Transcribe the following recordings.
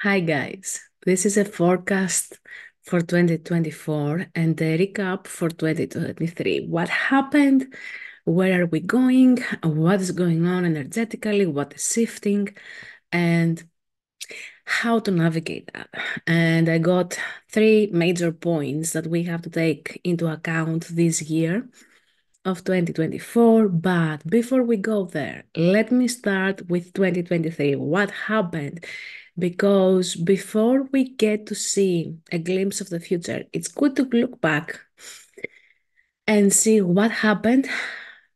Hi guys, this is a forecast for 2024 and a recap for 2023. What happened? Where are we going? What is going on energetically? What is shifting? And how to navigate that. And I got three major points that we have to take into account this year of 2024. But before we go there, let me start with 2023. What happened? Because before we get to see a glimpse of the future, it's good to look back and see what happened,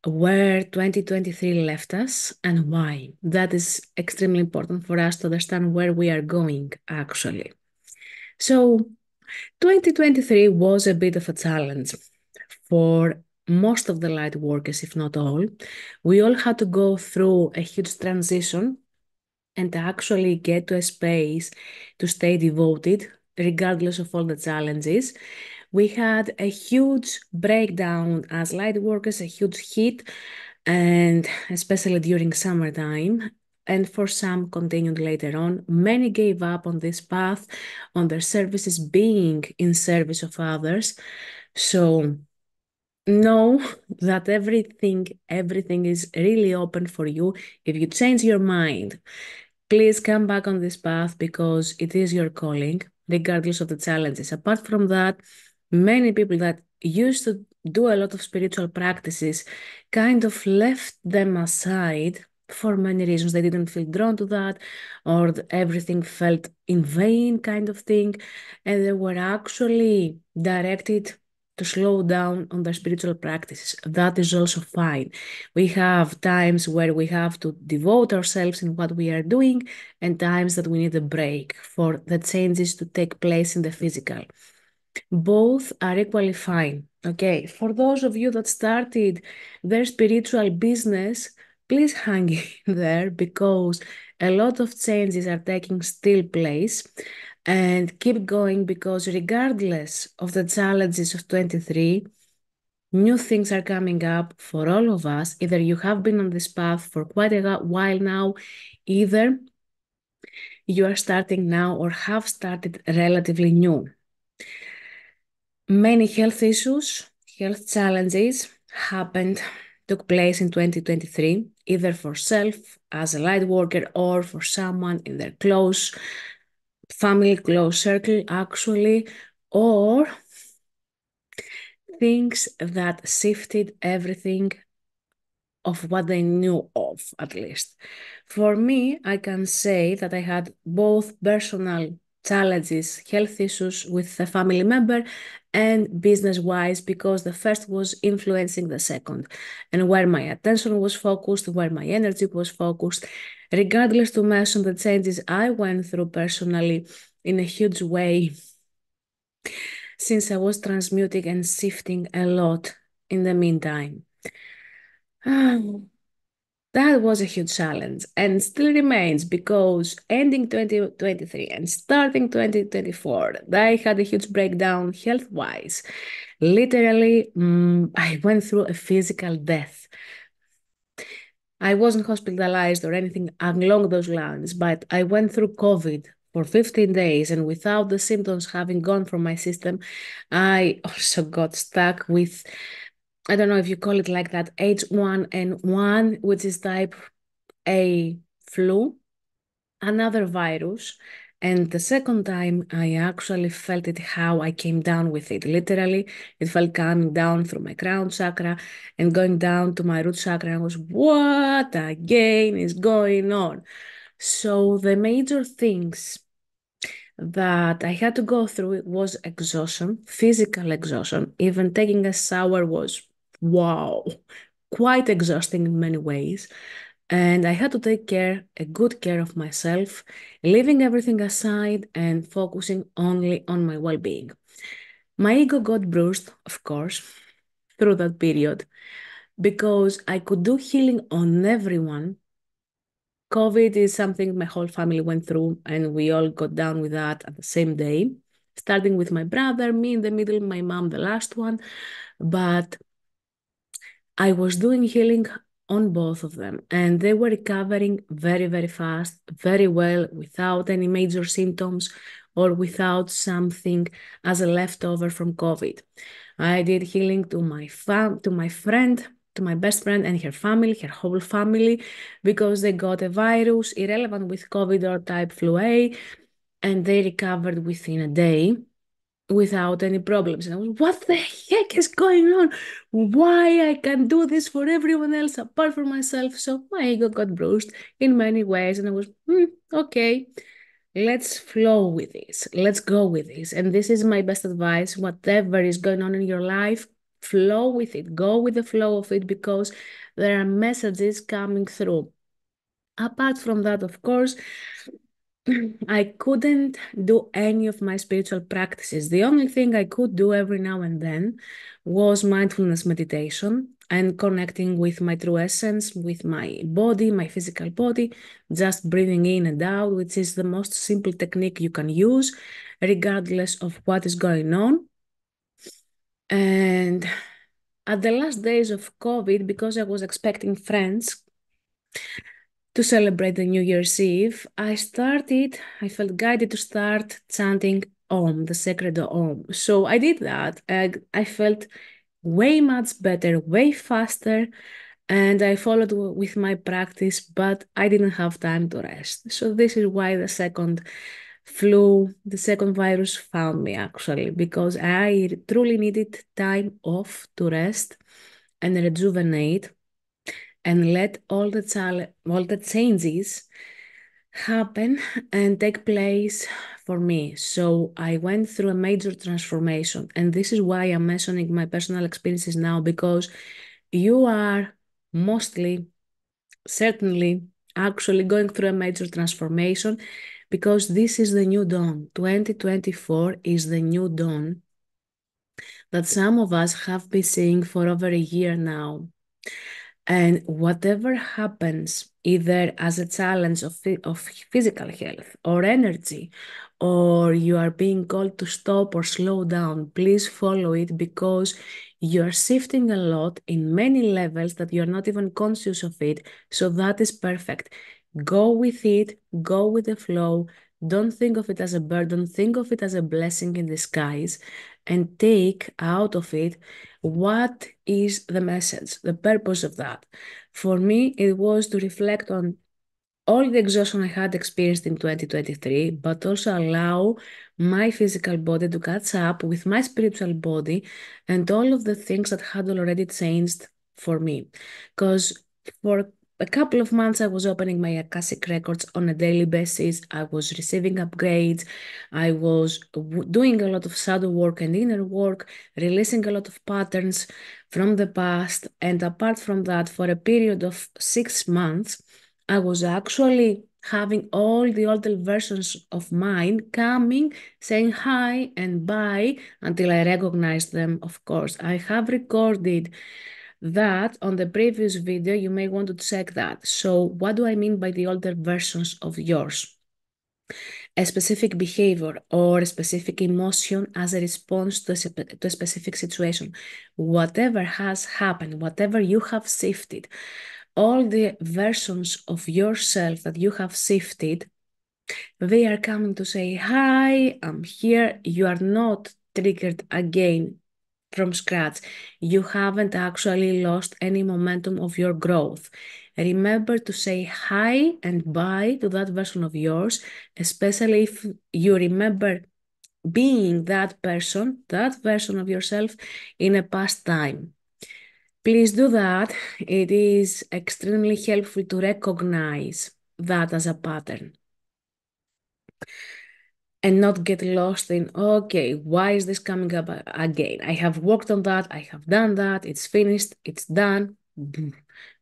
where 2023 left us, and why. That is extremely important for us to understand where we are going, actually. So, 2023 was a bit of a challenge for most of the light workers, if not all. We all had to go through a huge transition and actually get to a space to stay devoted, regardless of all the challenges. We had a huge breakdown as light workers, a huge hit, and especially during summertime. And for some, continued later on. Many gave up on this path, on their services being in service of others. So know that everything is really open for you. If you change your mind, please come back on this path because it is your calling, regardless of the challenges. Apart from that, many people that used to do a lot of spiritual practices kind of left them aside for many reasons. They didn't feel drawn to that, or everything felt in vain, kind of thing. And they were actually directed to slow down on their spiritual practices. That is also fine. We have times where we have to devote ourselves in what we are doing and times that we need a break for the changes to take place in the physical. Both are equally fine. Okay, for those of you that started their spiritual business, please hang in there because a lot of changes are taking still place and keep going because regardless of the challenges of 23, new things are coming up for all of us. Either you have been on this path for quite a while now, either you are starting now or have started relatively new. Many health issues, health challenges took place in 2023, either for self as a light worker or for someone in their close family, close circle, actually, or things that shifted everything of what they knew of, at least. For me, I can say that I had both personal challenges, health issues with a family member, and business-wise, because the first was influencing the second, and where my attention was focused, where my energy was focused, regardless to mention the changes I went through personally in a huge way, since I was transmuting and shifting a lot in the meantime. That was a huge challenge and still remains because ending 2023 and starting 2024, I had a huge breakdown health-wise. Literally, I went through a physical death. I wasn't hospitalized or anything along those lines, but I went through COVID for 15 days, and without the symptoms having gone from my system, I also got stuck with, I don't know if you call it like that, H1N1, which is type a flu, another virus. And the second time, I actually felt it how I came down with it. Literally, it felt coming down through my crown chakra and going down to my root chakra. I was, what again is going on? So the major things that I had to go through was exhaustion, physical exhaustion. Even taking a shower was, wow, quite exhausting in many ways. And I had to take a good care of myself, leaving everything aside and focusing only on my well-being. My ego got bruised, of course, through that period because I could do healing on everyone. COVID is something my whole family went through, and we all got down with that at the same day, starting with my brother, me in the middle, my mom, the last one. But I was doing healing on both of them, and they were recovering very, very fast, very well, without any major symptoms or without something as a leftover from COVID. I did healing to my friend, to my best friend and her family, her whole family, because they got a virus irrelevant with COVID or type flu A, and they recovered within a day without any problems. And I was, what the heck is going on? Why I can't do this for everyone else apart from myself? So my ego got bruised in many ways, and I was, okay, let's flow with this. Let's go with this. And this is my best advice. Whatever is going on in your life, flow with it. Go with the flow of it, because there are messages coming through. Apart from that, of course, I couldn't do any of my spiritual practices. The only thing I could do every now and then was mindfulness meditation and connecting with my true essence, with my body, my physical body, just breathing in and out, which is the most simple technique you can use, regardless of what is going on. And at the last days of COVID, because I was expecting friends to celebrate the New Year's Eve, I felt guided to start chanting Om, the sacred Om. So I did that. I felt way much better, way faster, and I followed with my practice, but I didn't have time to rest. So this is why the second virus found me actually, because I truly needed time off to rest and rejuvenate and let all the changes happen and take place for me. So I went through a major transformation, and this is why I'm mentioning my personal experiences now, because you are mostly, certainly, actually going through a major transformation, because this is the new dawn. 2024 is the new dawn that some of us have been seeing for over a year now. And whatever happens, either as a challenge of physical health or energy, or you are being called to stop or slow down, please follow it, because you are shifting a lot in many levels that you're not even conscious of it. So that is perfect. Go with it, go with the flow. Don't think of it as a burden, think of it as a blessing in disguise, and take out of it what is the message, the purpose of that. For me, it was to reflect on all the exhaustion I had experienced in 2023, but also allow my physical body to catch up with my spiritual body and all of the things that had already changed for me. Because for a couple of months, I was opening my Akashic records on a daily basis. I was receiving upgrades. I was doing a lot of shadow work and inner work, releasing a lot of patterns from the past. And apart from that, for a period of 6 months, I was actually having all the older versions of mine coming, saying hi and bye until I recognized them, of course. I have recorded that on the previous video. You may want to check that. So what do I mean by the older versions of yours? A specific behavior or a specific emotion as a response to a specific situation. Whatever has happened, whatever you have shifted, all the versions of yourself that you have shifted, they are coming to say, hi, I'm here. You are not triggered again from scratch. You haven't actually lost any momentum of your growth. Remember to say hi and bye to that version of yours, especially if you remember being that person, that version of yourself in a past time. Please do that. It is extremely helpful to recognize that as a pattern and not get lost in, okay, why is this coming up again? I have worked on that. I have done that. It's finished. It's done.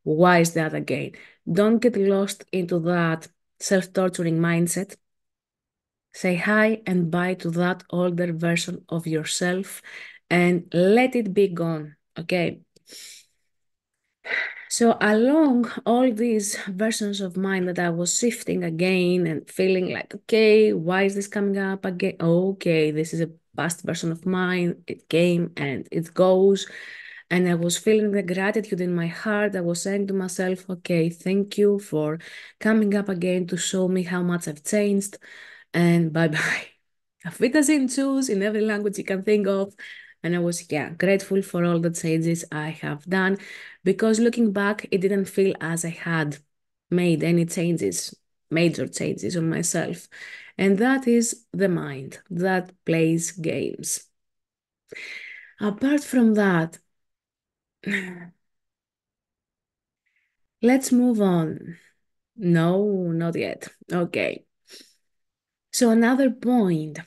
Why is that again? Don't get lost into that self-torturing mindset. Say hi and bye to that older version of yourself and let it be gone. Okay. So along all these versions of mine that I was shifting again and feeling like, okay, why is this coming up again? Okay, this is a past version of mine. It came and it goes. And I was feeling the gratitude in my heart. I was saying to myself, okay, thank you for coming up again to show me how much I've changed. And bye bye. Auf Wiedersehen, tschüss, in every language you can think of. And I was, yeah, grateful for all the changes I have done because looking back, it didn't feel as I had made any changes, major changes on myself. And that is the mind that plays games. Apart from that, let's move on. No, not yet. Okay. So another point.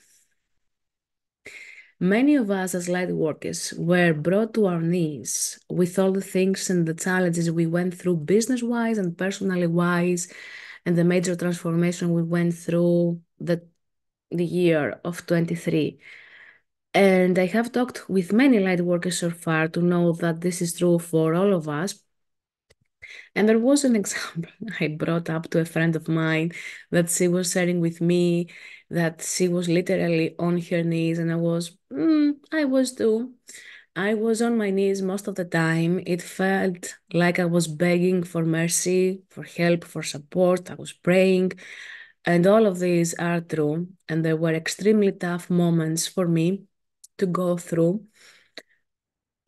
Many of us as light workers were brought to our knees with all the things and the challenges we went through business-wise and personally wise, and the major transformation we went through the year of 23. And I have talked with many light workers so far to know that this is true for all of us. And there was an example I brought up to a friend of mine that she was sharing with me that she was literally on her knees, and I was too. I was on my knees most of the time. It felt like I was begging for mercy, for help, for support. I was praying. And all of these are true. And there were extremely tough moments for me to go through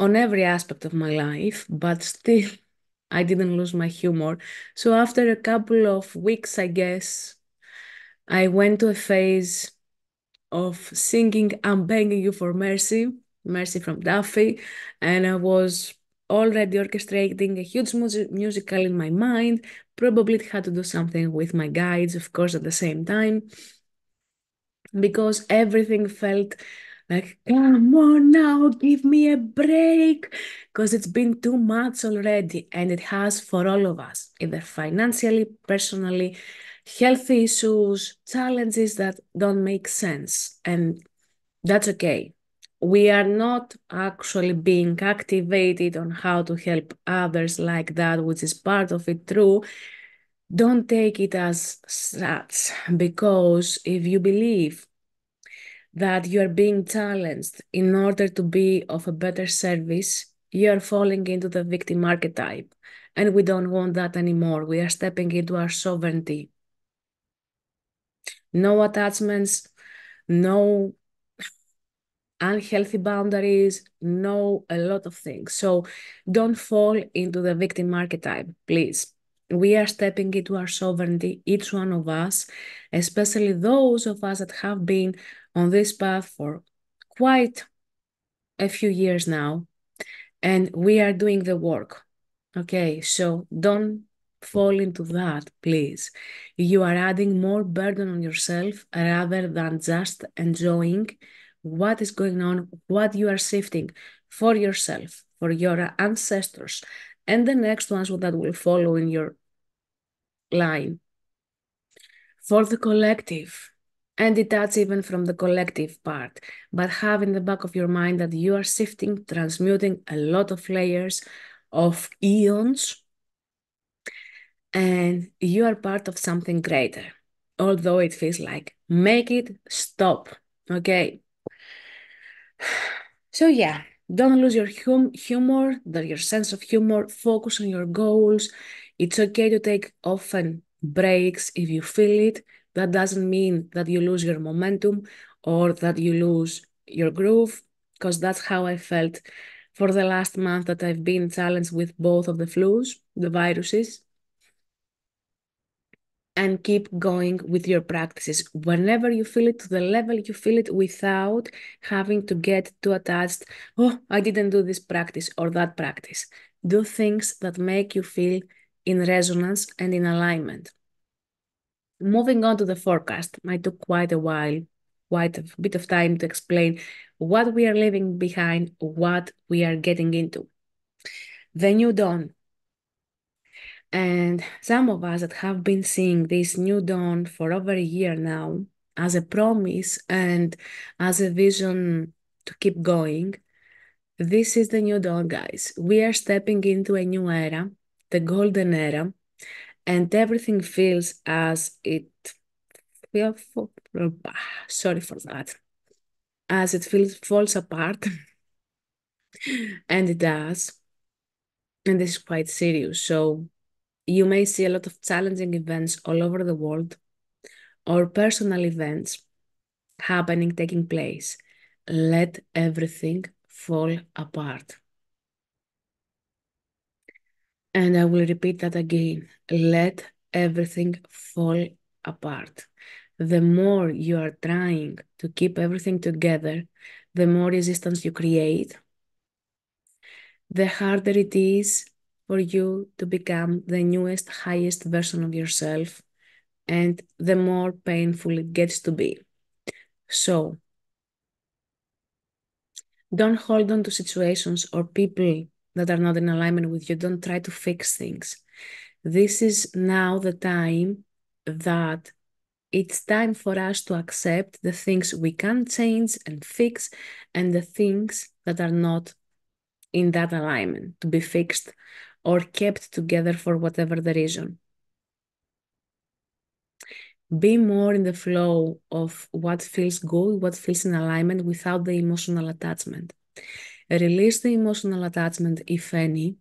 on every aspect of my life, but still, I didn't lose my humor. So after a couple of weeks, I guess, I went to a phase of singing I'm Begging You for Mercy, Mercy from Duffy, and I was already orchestrating a huge musical in my mind. Probably it had to do something with my guides, of course, at the same time because everything felt like, come on now, give me a break, because it's been too much already, and it has for all of us, either financially, personally, health issues, challenges that don't make sense, and that's okay. We are not actually being activated on how to help others like that, which is part of it true. Don't take it as such, because if you believe that you are being challenged in order to be of a better service, you are falling into the victim archetype. And we don't want that anymore. We are stepping into our sovereignty. No attachments, no unhealthy boundaries, no a lot of things. So don't fall into the victim archetype, please. We are stepping into our sovereignty, each one of us, especially those of us that have been on this path for quite a few years now, and we are doing the work. Okay, so don't fall into that, please. You are adding more burden on yourself rather than just enjoying what is going on, what you are shifting for yourself, for your ancestors, and the next ones that will follow in your line, for the collective. And detach even from the collective part, but have in the back of your mind that you are shifting, transmuting a lot of layers of eons, and you are part of something greater, although it feels like make it stop. Okay. So yeah, don't lose your humor, your sense of humor. Focus on your goals. It's okay to take often breaks if you feel it. That doesn't mean that you lose your momentum or that you lose your groove, because that's how I felt for the last month that I've been challenged with both of the flus, the viruses. And keep going with your practices whenever you feel it, to the level you feel it, without having to get too attached. Oh, I didn't do this practice or that practice. Do things that make you feel in resonance and in alignment. Moving on to the forecast, I took quite a while, quite a bit of time to explain what we are leaving behind, what we are getting into. The new dawn. And some of us that have been seeing this new dawn for over a year now as a promise and as a vision to keep going, this is the new dawn, guys. We are stepping into a new era, the golden era, and everything feels as it feels, sorry for that, as it feels falls apart. And it does. And this is quite serious. So you may see a lot of challenging events all over the world or personal events happening, taking place. Let everything fall apart. And I will repeat that again. Let everything fall apart. The more you are trying to keep everything together, the more resistance you create, the harder it is for you to become the newest, highest version of yourself, and the more painful it gets to be. So, don't hold on to situations or people that are not in alignment with you. Don't try to fix things. This is now the time that it's time for us to accept the things we can change and fix and the things that are not in that alignment to be fixed or kept together for whatever the reason. Be more in the flow of what feels good, what feels in alignment without the emotional attachment. Release the emotional attachment, if any.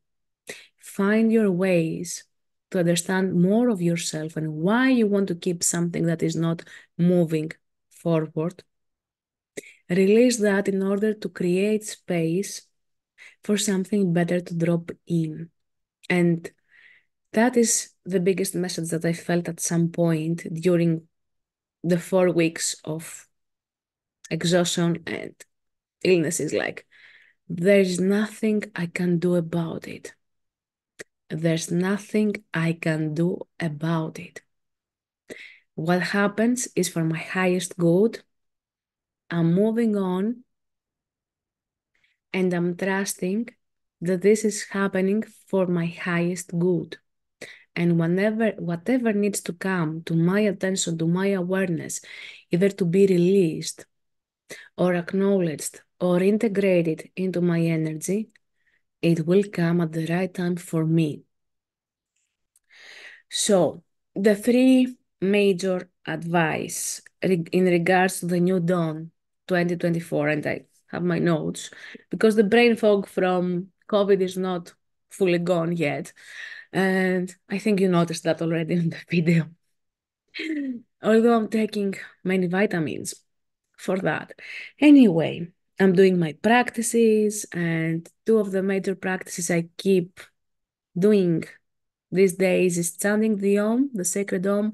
Find your ways to understand more of yourself and why you want to keep something that is not moving forward. Release that in order to create space for something better to drop in. And that is the biggest message that I felt at some point during the 4 weeks of exhaustion and illnesses. Like, there is nothing I can do about it. There's nothing I can do about it. What happens is for my highest good. I'm moving on and I'm trusting that this is happening for my highest good. And whatever needs to come to my attention, to my awareness, either to be released or acknowledged or integrated into my energy, it will come at the right time for me. So, the three major advice in regards to the new dawn 2024, and I have my notes because the brain fog from COVID is not fully gone yet. And I think you noticed that already in the video. Although I'm taking many vitamins for that. Anyway, I'm doing my practices, and two of the major practices I keep doing these days is chanting the Om, the sacred Om,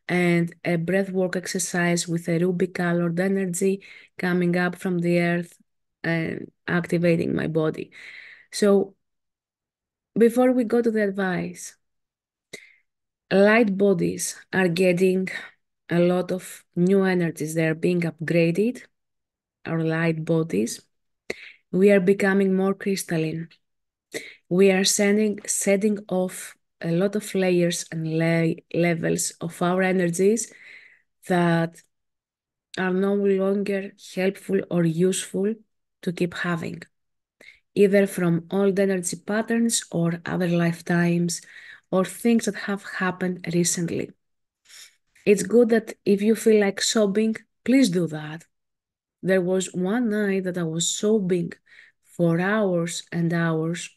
and a breathwork exercise with a ruby colored energy coming up from the earth and activating my body. So, before we go to the advice, light bodies are getting a lot of new energies. They are being upgraded, our light bodies. We are becoming more crystalline. We are setting off a lot of layers and levels of our energies that are no longer helpful or useful to keep having, either from old energy patterns or other lifetimes or things that have happened recently. It's good that if you feel like sobbing, please do that. There was one night that I was sobbing for hours and hours.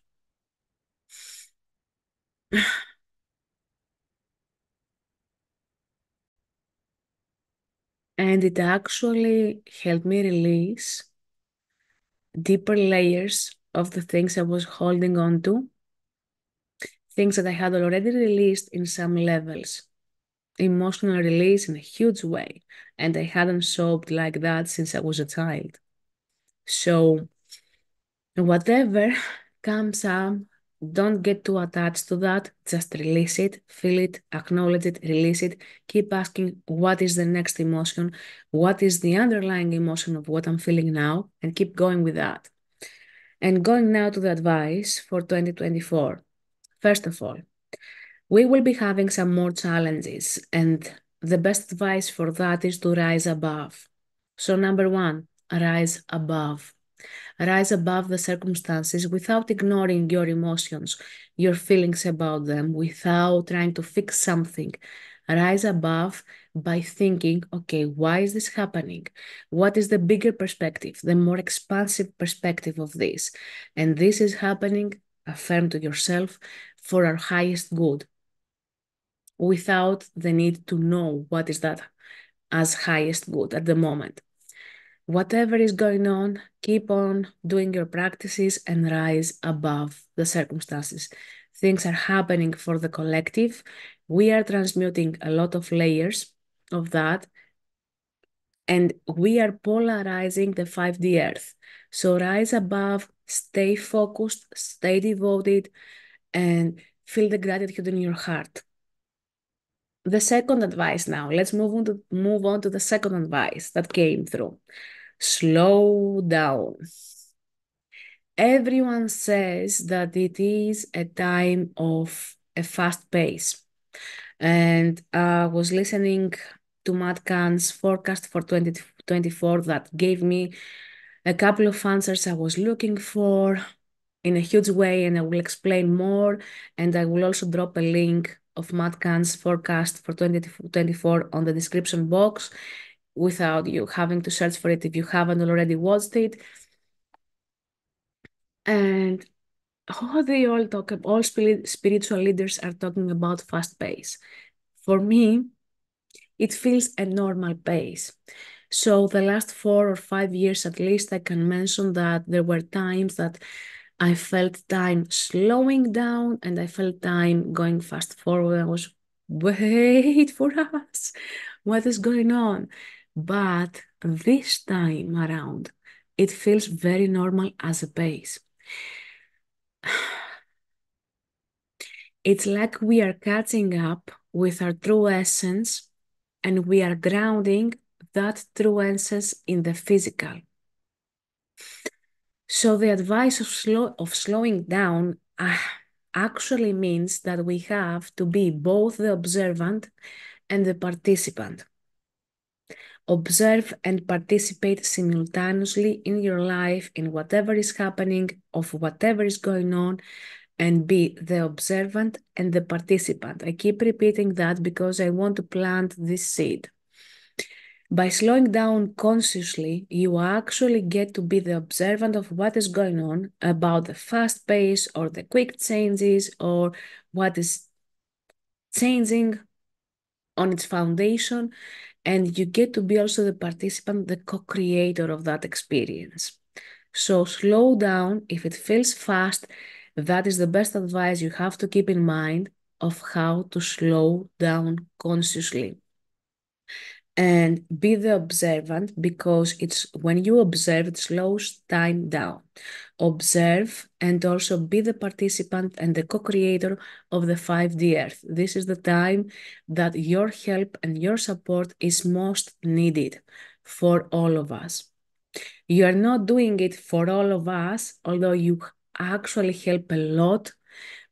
And it actually helped me release deeper layers of the things I was holding on to, things that I had already released in some levels, emotional release in a huge way. And I hadn't sobbed like that since I was a child. So, whatever comes up, don't get too attached to that. Just release it, feel it, acknowledge it, release it. Keep asking what is the next emotion, what is the underlying emotion of what I'm feeling now, and keep going with that. And going now to the advice for 2024. First of all, we will be having some more challenges, and the best advice for that is to rise above. So, number one, rise above. Rise above the circumstances without ignoring your emotions, your feelings about them, without trying to fix something. Rise above by thinking, okay, why is this happening? What is the bigger perspective, the more expansive perspective of this? And this is happening, affirm to yourself, for our highest good, without the need to know what is that as highest good at the moment. Whatever is going on, keep on doing your practices and rise above the circumstances. Things are happening for the collective. We are transmuting a lot of layers of that, and we are polarizing the 5D Earth. So rise above, stay focused, stay devoted, and feel the gratitude in your heart. The second advice now, let's move on to the second advice that came through. Slow down. Everyone says that it is a time of a fast pace. And I was listening to Matt Kahn's forecast for 2024 that gave me a couple of answers I was looking for in a huge way, and I will explain more. And I will also drop a link of Matt Kahn's forecast for 2024 on the description box without you having to search for it if you haven't already watched it. And how they all talk about, all spiritual leaders are talking about fast pace. For me, it feels a normal pace. So the last 4 or 5 years at least, I can mention that there were times that I felt time slowing down and I felt time going fast forward. I was, wait for us, what is going on? But this time around, it feels very normal as a pace. It's like we are catching up with our true essence and we are grounding that true essence in the physical. So the advice of slowing down actually means that we have to be both the observant and the participant. Observe and participate simultaneously in your life, in whatever is happening, of whatever is going on, and be the observant and the participant. I keep repeating that because I want to plant this seed. By slowing down consciously, you actually get to be the observant of what is going on, about the fast pace or the quick changes or what is changing on its foundation. And you get to be also the participant, the co-creator of that experience. So slow down. If it feels fast, that is the best advice you have to keep in mind of how to slow down consciously. And be the observant, because it's when you observe, it slows time down. Observe and also be the participant and the co-creator of the 5D Earth. This is the time that your help and your support is most needed for all of us. You are not doing it for all of us, although you actually help a lot,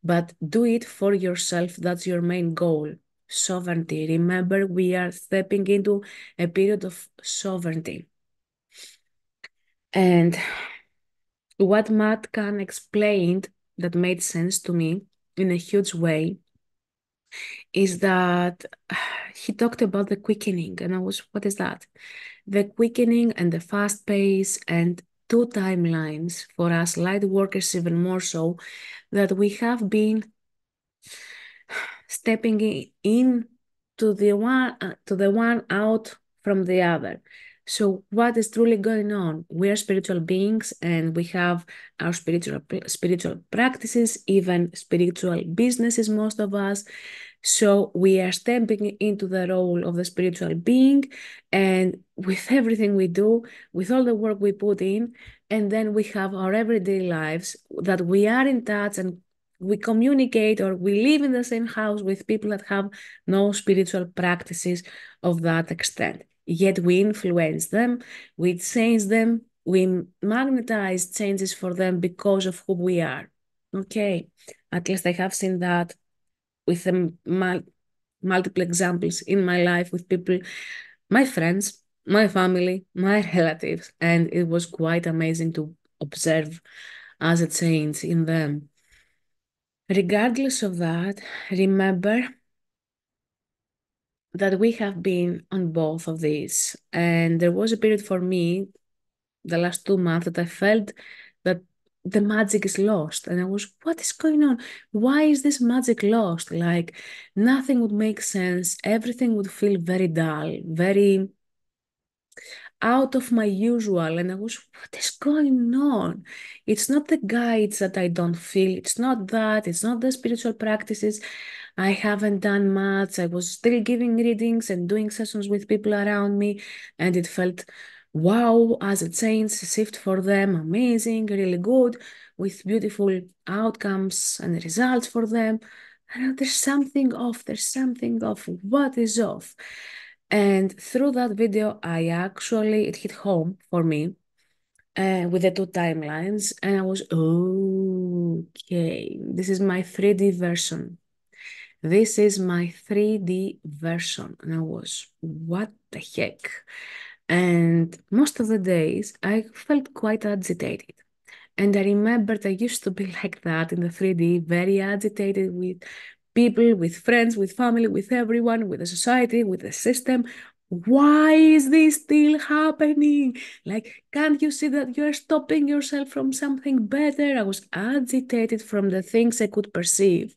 but do it for yourself. That's your main goal. Sovereignty. Remember, we are stepping into a period of sovereignty. And what Matt Kahn explained that made sense to me in a huge way is that he talked about the quickening, and I was, what is that? The quickening and the fast pace and two timelines for us light workers, even more so, that we have been stepping in to the one out from the other. So what is truly going on? We are spiritual beings and we have our spiritual practices, even spiritual businesses, most of us. So we are stepping into the role of the spiritual being, and with everything we do, with all the work we put in, and then we have our everyday lives that we are in touch and we communicate or we live in the same house with people that have no spiritual practices of that extent. Yet we influence them, we change them, we magnetize changes for them because of who we are. Okay, at least I have seen that with multiple examples in my life with people, my friends, my family, my relatives, and it was quite amazing to observe as a change in them. Regardless of that, remember that we have been on both of these. And there was a period for me, the last 2 months, that I felt that the magic is lost. And I was, what is going on? Why is this magic lost? Like nothing would make sense. Everything would feel very dull, very out of my usual. And I was, what is going on? It's not the guides that I don't feel. It's not that. It's not the spiritual practices. I haven't done much. I was still giving readings and doing sessions with people around me. And it felt, wow, as a change, shift for them, amazing, really good, with beautiful outcomes and results for them. And there's something off. There's something off. What is off? And through that video, it hit home for me with the two timelines. And I was, okay, this is my 3D version. This is my 3D version. And I was, what the heck? And most of the days, I felt quite agitated. And I remembered I used to be like that in the 3D, very agitated with people, with friends, with family, with everyone, with the society, with the system. Why is this still happening? Like, can't you see that you're stopping yourself from something better? I was agitated from the things I could perceive.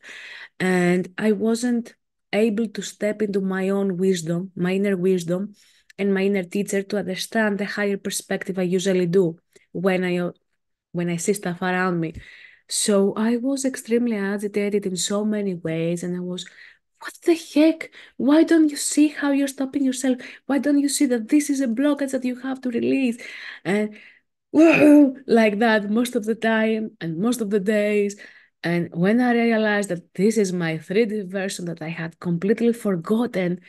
And I wasn't able to step into my own wisdom, my inner wisdom, and my inner teacher to understand the higher perspective I usually do when I see stuff around me. So I was extremely agitated in so many ways, and I was, what the heck? Why don't you see how you're stopping yourself? Why don't you see that this is a blockage that you have to release? And like that most of the time and most of the days. And when I realized that this is my 3D version that I had completely forgotten,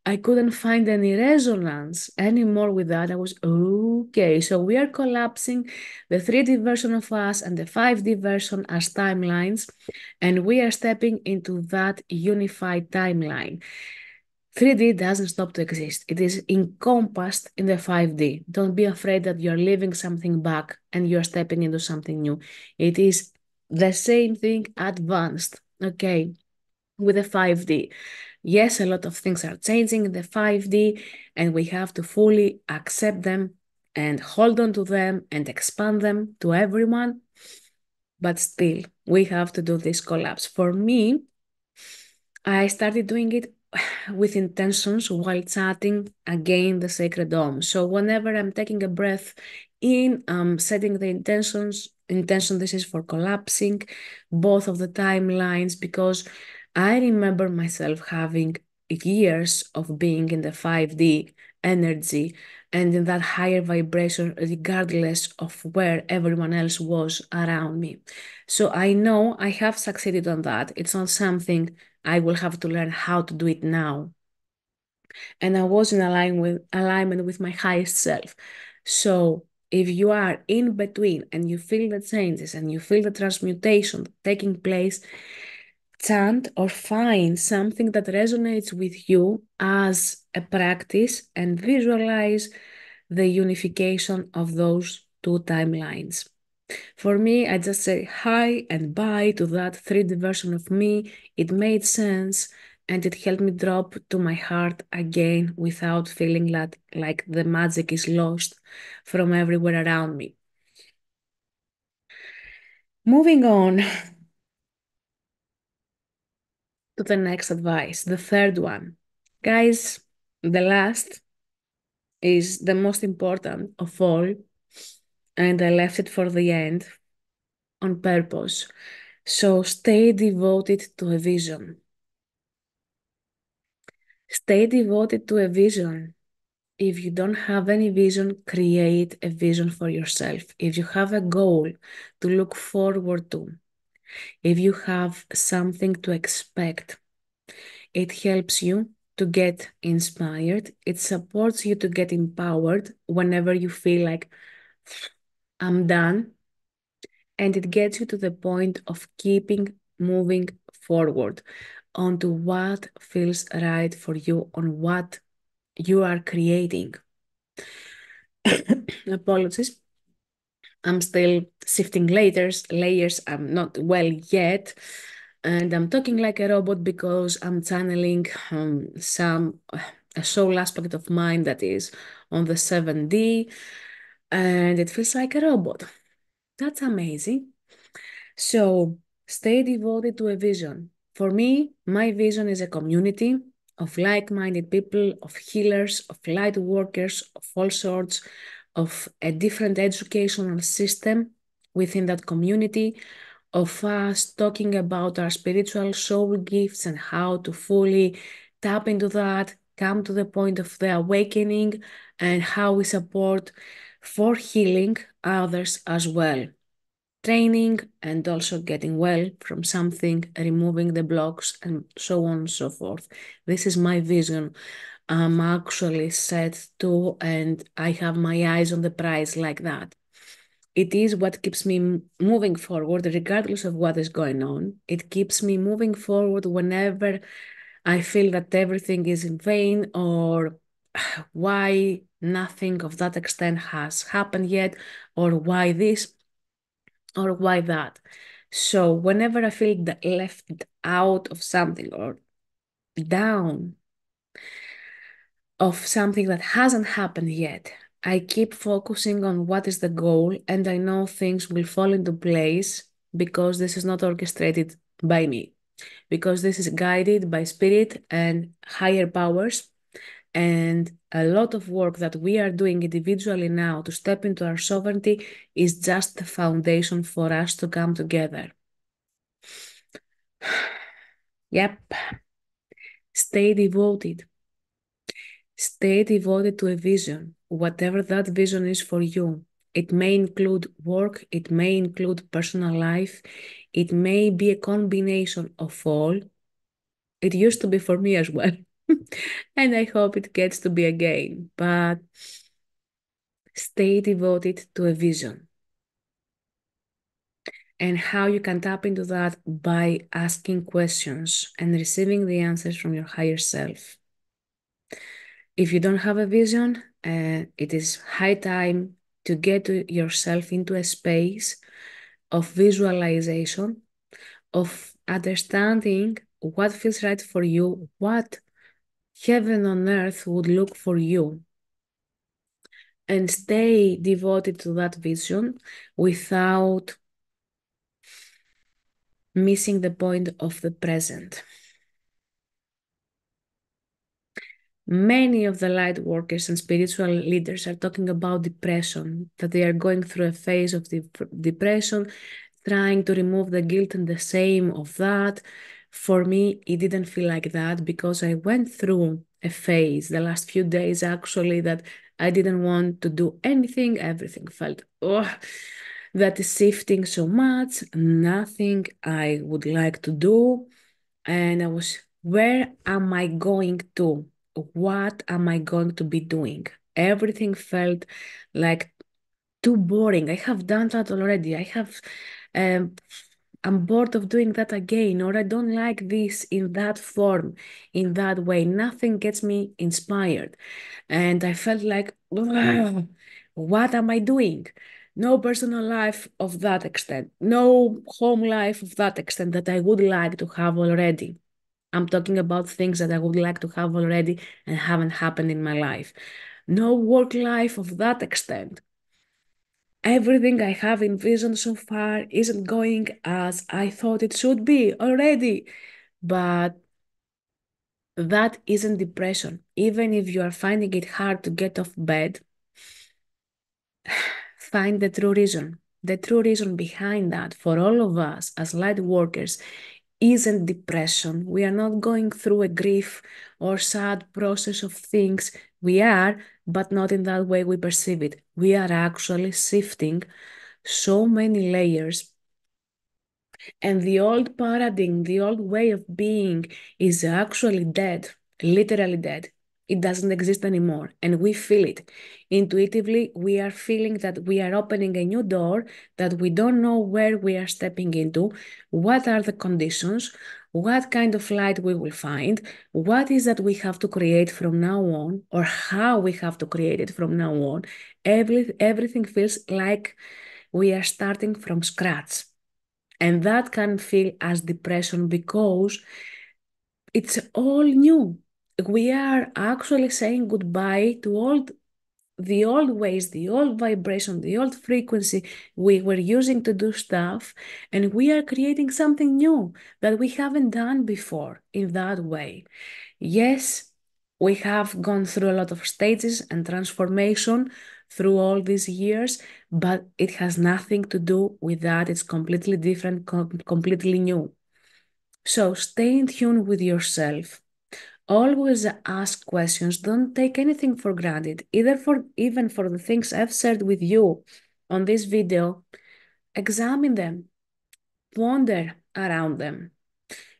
I couldn't find any resonance anymore with that. I was, okay, so we are collapsing the 3D version of us and the 5D version as timelines, and we are stepping into that unified timeline. 3D doesn't stop to exist. It is encompassed in the 5D. Don't be afraid that you're leaving something back and you're stepping into something new. It is the same thing advanced, okay, with the 5D. Yes, a lot of things are changing in the 5D, and we have to fully accept them and hold on to them and expand them to everyone. But still, we have to do this collapse. For me, I started doing it with intentions while chatting again the sacred Om. So whenever I'm taking a breath in, I'm setting the intention this is for collapsing both of the timelines, because I remember myself having years of being in the 5D energy and in that higher vibration, regardless of where everyone else was around me. So I know I have succeeded on that. It's not something I will have to learn how to do it now. And I was in alignment with my highest self. So if you are in between and you feel the changes and you feel the transmutation taking place, chant or find something that resonates with you as a practice and visualize the unification of those two timelines. For me, I just say hi and bye to that 3D version of me. It made sense and it helped me drop to my heart again without feeling like the magic is lost from everywhere around me. Moving on to the next advice, the third one. Guys, the last is the most important of all, and I left it for the end on purpose. So stay devoted to a vision. Stay devoted to a vision. If you don't have any vision, create a vision for yourself. If you have a goal to look forward to, if you have something to expect, it helps you to get inspired. It supports you to get empowered whenever you feel like I'm done. And it gets you to the point of keeping moving forward onto what feels right for you, on what you are creating. Apologies. I'm still sifting layers. I'm not well yet. And I'm talking like a robot because I'm channeling a soul aspect of mine that is on the 7D, and it feels like a robot. That's amazing. So stay devoted to a vision. For me, my vision is a community of like-minded people, of healers, of light workers, of all sorts, of a different educational system within that community, of us talking about our spiritual soul gifts and how to fully tap into that, come to the point of the awakening, and how we support for healing others as well. Training and also getting well from something, removing the blocks, and so on and so forth. This is my vision. I'm actually set to, and I have my eyes on the prize like that. It is what keeps me moving forward, regardless of what is going on. It keeps me moving forward whenever I feel that everything is in vain or why nothing of that extent has happened yet, or why this or why that. So whenever I feel left out of something or down of something that hasn't happened yet, I keep focusing on what is the goal, and I know things will fall into place because this is not orchestrated by me, because this is guided by spirit and higher powers. And a lot of work that we are doing individually now to step into our sovereignty is just the foundation for us to come together. Yep. Stay devoted. Stay devoted to a vision, whatever that vision is for you. It may include work, it may include personal life, it may be a combination of all. It used to be for me as well. And I hope it gets to be again. But stay devoted to a vision. And how you can tap into that by asking questions and receiving the answers from your higher self. If you don't have a vision, it is high time to get yourself into a space of visualization, of understanding what feels right for you, what heaven on earth would look for you, and stay devoted to that vision without missing the point of the present. Many of the light workers and spiritual leaders are talking about depression, that they are going through a phase of depression, trying to remove the guilt and the shame of that. For me, it didn't feel like that because I went through a phase the last few days actually that I didn't want to do anything. Everything felt, oh, that is shifting so much, nothing I would like to do. And I was, where am I going to? What am I going to be doing? Everything felt like too boring. I have done that already. Um, I'm bored of doing that again, or I don't like this in that form, in that way. Nothing gets me inspired. And I felt like, "Ugh, what am I doing? No personal life of that extent, no home life of that extent that I would like to have already. I'm talking about things that I would like to have already and haven't happened in my life. No work life of that extent. Everything I have envisioned so far isn't going as I thought it should be already. But that isn't depression. Even if you are finding it hard to get off bed, find the true reason. The true reason behind that for all of us as light workers isn't depression. We are not going through a grief or sad process of things. We are, but not in that way we perceive it. We are actually shifting so many layers, and the old paradigm, the old way of being is actually dead, literally dead. It doesn't exist anymore, and we feel it. Intuitively, we are feeling that we are opening a new door, that we don't know where we are stepping into, what are the conditions, what kind of light we will find, what is that we have to create from now on, or how we have to create it from now on. Everything feels like we are starting from scratch. And that can feel as depression because it's all new. We are actually saying goodbye to the old ways, the old vibration, the old frequency we were using to do stuff, and we are creating something new that we haven't done before in that way. Yes, we have gone through a lot of stages and transformation through all these years, but it has nothing to do with that. It's completely different, completely new. So stay in tune with yourself. Always ask questions. Don't take anything for granted, either for even for the things I've shared with you on this video. Examine them, ponder around them,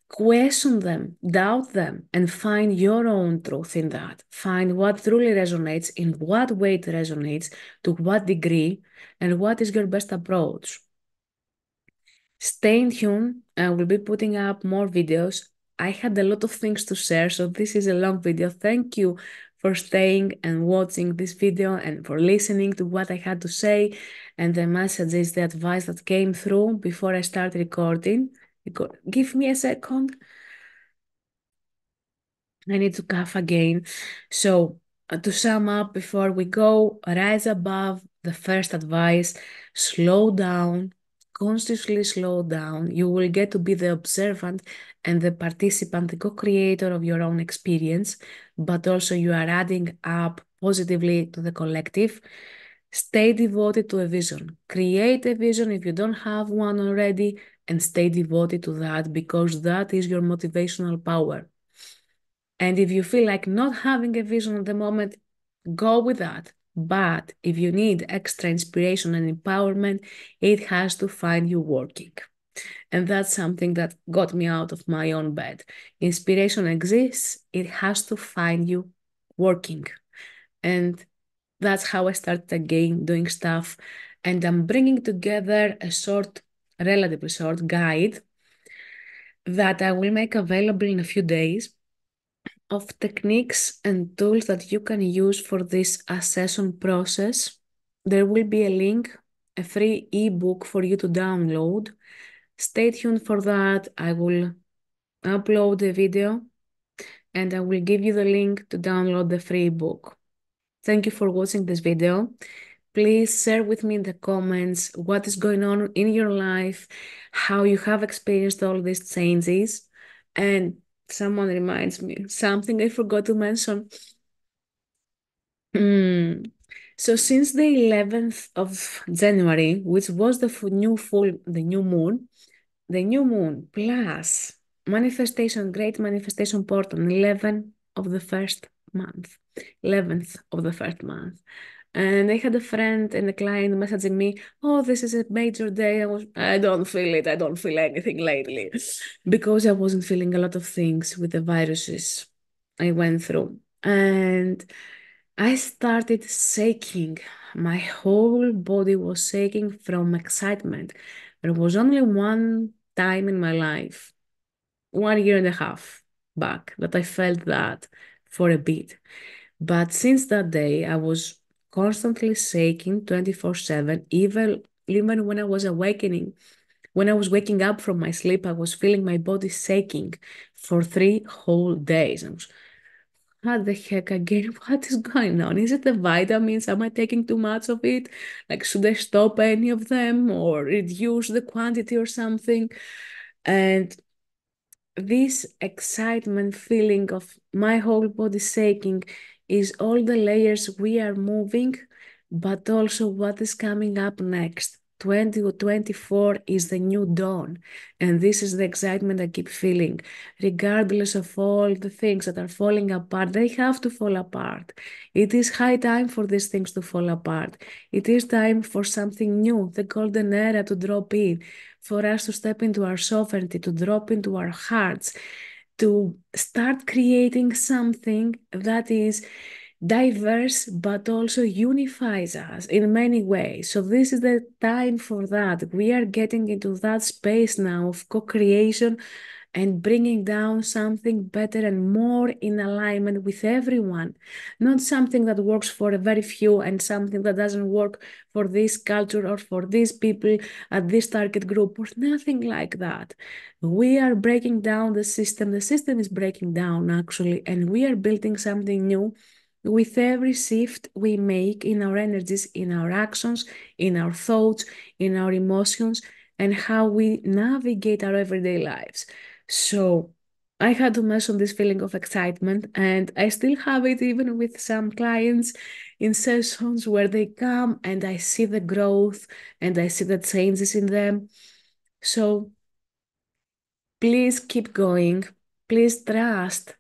question them, doubt them, and find your own truth in that. Find what truly resonates, in what way it resonates, to what degree, and what is your best approach. Stay in tune. I will be putting up more videos. I had a lot of things to share, so this is a long video. Thank you for staying and watching this video and for listening to what I had to say and the messages, the advice that came through before I start recording. Give me a second. I need to cough again. So, to sum up before we go, rise above the first advice, slow down, consciously slow down. You will get to be the observant and the participant, the co creator of your own experience, but also you are adding up positively to the collective. Stay devoted to a vision. Create a vision if you don't have one already, and stay devoted to that because that is your motivational power. And if you feel like not having a vision at the moment, go with that. But if you need extra inspiration and empowerment, it has to find you working. And that's something that got me out of my own bed. Inspiration exists, it has to find you working. And that's how I started again doing stuff. And I'm bringing together a short, relatively short guide that I will make available in a few days of techniques and tools that you can use for this accession process. There will be a link, a free ebook for you to download. Stay tuned for that. I will upload the video and I will give you the link to download the free ebook. Thank you for watching this video. Please share with me in the comments what is going on in your life, how you have experienced all these changes. And someone reminds me, something I forgot to mention. So since the 11th of January, which was the the new moon plus manifestation, great manifestation portal, 11th of the first month. And I had a friend and a client messaging me, oh, this is a major day. I don't feel it. I don't feel anything lately because I wasn't feeling a lot of things with the viruses I went through. And I started shaking. My whole body was shaking from excitement. There was only one time in my life, 1 year and a half back, that I felt that for a bit. But since that day, I was constantly shaking 24/7, even when I was awakening. When I was waking up from my sleep, I was feeling my body shaking for 3 whole days. I was, what the heck again? What is going on? Is it the vitamins? Am I taking too much of it? Like, should I stop any of them or reduce the quantity or something? And this excitement feeling of my whole body shaking is all the layers we are moving, but also what is coming up next. 2024 is the new dawn, and this is the excitement I keep feeling. Regardless of all the things that are falling apart, they have to fall apart. It is high time for these things to fall apart. It is time for something new, the golden era to drop in, for us to step into our sovereignty, to drop into our hearts, to start creating something that is diverse but also unifies us in many ways. So this is the time for that. We are getting into that space now of co-creation and bringing down something better and more in alignment with everyone. Not something that works for a very few and something that doesn't work for this culture or for these people at this target group or nothing like that. We are breaking down the system. The system is breaking down actually, and we are building something new with every shift we make in our energies, in our actions, in our thoughts, in our emotions, and how we navigate our everyday lives. So I had to mention this feeling of excitement, and I still have it even with some clients in sessions where they come and I see the growth and I see the changes in them. So please keep going. Please trust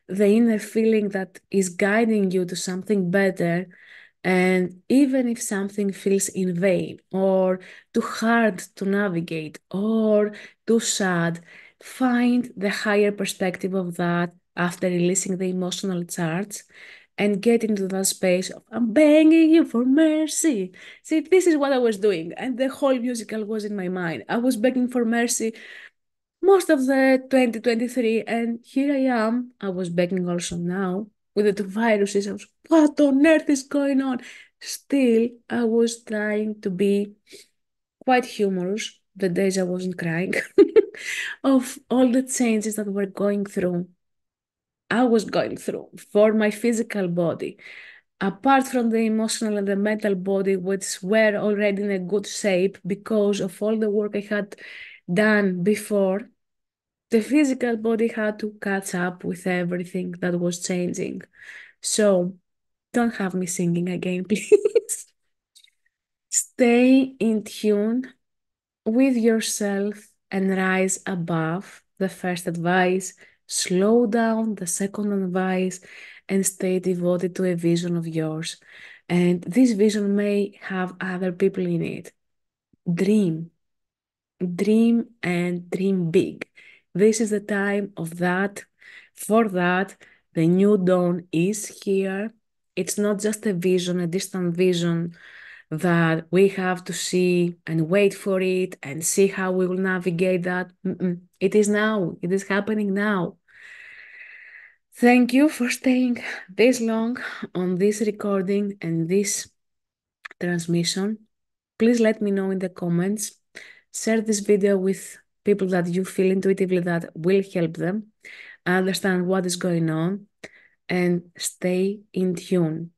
the inner feeling that is guiding you to something better. And even if something feels in vain or too hard to navigate or too sad, find the higher perspective of that after releasing the emotional charge and get into that space of, I'm begging you for mercy. See, this is what I was doing. And the whole musical was in my mind. I was begging for mercy most of the 2023, and here I am. I was begging also now with the two viruses. I was, what on earth is going on? Still, I was trying to be quite humorous the days I wasn't crying of all the changes that we're going through. I was going through for my physical body, apart from the emotional and the mental body, which were already in a good shape because of all the work I had done before. The physical body had to catch up with everything that was changing. So don't have me singing again, please. Stay in tune with yourself and rise above the first advice. Slow down the second advice and stay devoted to a vision of yours. And this vision may have other people in it. Dream. Dream and dream big. This is the time of that. For that, the new dawn is here. It's not just a vision, a distant vision that we have to see and wait for it and see how we will navigate that. It is now. It is happening now. Thank you for staying this long on this recording and this transmission. Please let me know in the comments. Share this video with people that you feel intuitively that will help them understand what is going on and stay in tune.